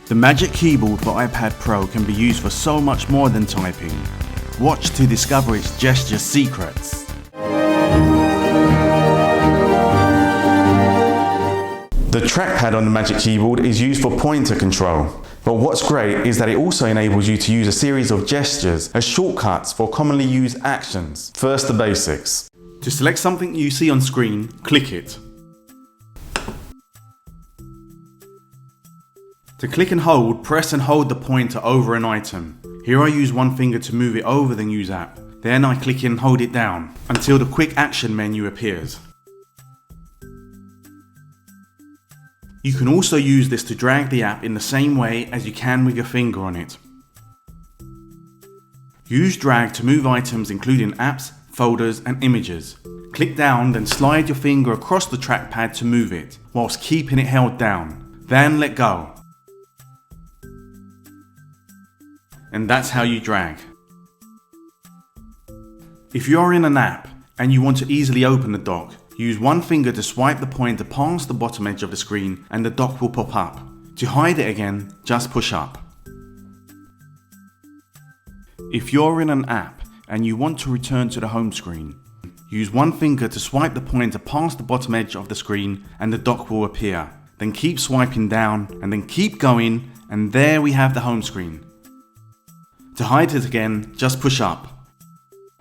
The Magic Keyboard for iPad Pro can be used for so much more than typing. Watch to discover its gesture secrets. The trackpad on the Magic Keyboard is used for pointer control. But what's great is that it also enables you to use a series of gestures as shortcuts for commonly used actions. First, the basics. To select something you see on screen, click it. To click and hold, press and hold the pointer over an item. Here I use one finger to move it over the News app. Then I click and hold it down until the quick action menu appears. You can also use this to drag the app in the same way as you can with your finger on it. Use drag to move items including apps, folders and images. Click down, then slide your finger across the trackpad to move it, whilst keeping it held down. Then let go. And that's how you drag. If you are in an app and you want to easily open the dock, use one finger to swipe the pointer past the bottom edge of the screen and the dock will pop up. To hide it again, just push up. If you're in an app and you want to return to the home screen, use one finger to swipe the pointer past the bottom edge of the screen and the dock will appear. Then keep swiping down and then keep going, and there we have the home screen. To hide it again, just push up.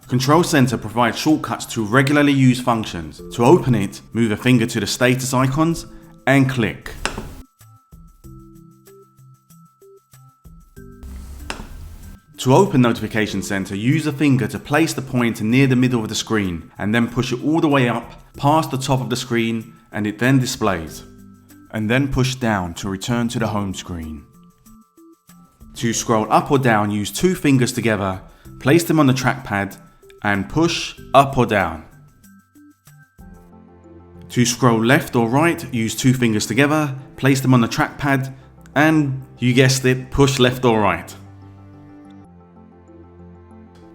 Control Center provides shortcuts to regularly used functions. To open it, move a finger to the status icons and click. To open Notification Center, use a finger to place the pointer near the middle of the screen and then push it all the way up past the top of the screen and it then displays. And then push down to return to the home screen. To scroll up or down, use two fingers together, place them on the trackpad and push up or down. To scroll left or right, use two fingers together, place them on the trackpad and, you guessed it, push left or right.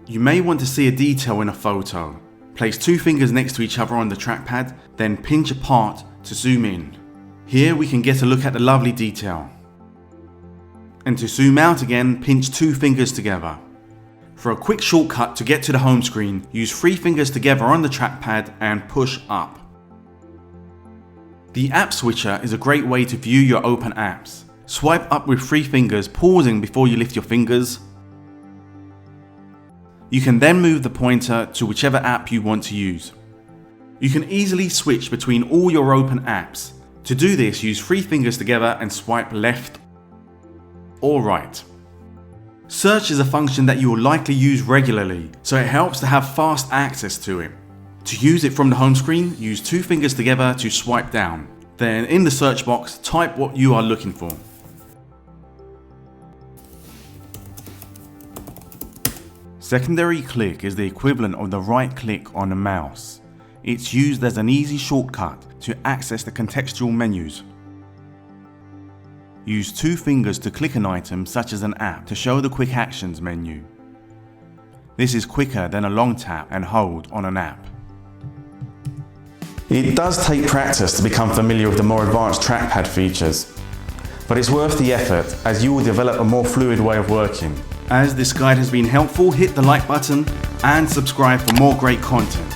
You may want to see a detail in a photo. Place two fingers next to each other on the trackpad, then pinch apart to zoom in. Here we can get a look at the lovely detail. And to zoom out again, pinch two fingers together. For a quick shortcut to get to the home screen, use three fingers together on the trackpad and push up. The app switcher is a great way to view your open apps. Swipe up with three fingers, pausing before you lift your fingers. You can then move the pointer to whichever app you want to use. You can easily switch between all your open apps. To do this, use three fingers together and swipe left or right. Search is a function that you will likely use regularly, so it helps to have fast access to it. To use it from the home screen, use two fingers together to swipe down. Then in the search box, type what you are looking for. Secondary click is the equivalent of the right click on a mouse. It's used as an easy shortcut to access the contextual menus. Use two fingers to click an item such as an app to show the quick actions menu. This is quicker than a long tap and hold on an app. It does take practice to become familiar with the more advanced trackpad features, but it's worth the effort as you will develop a more fluid way of working. As this guide has been helpful, hit the like button and subscribe for more great content.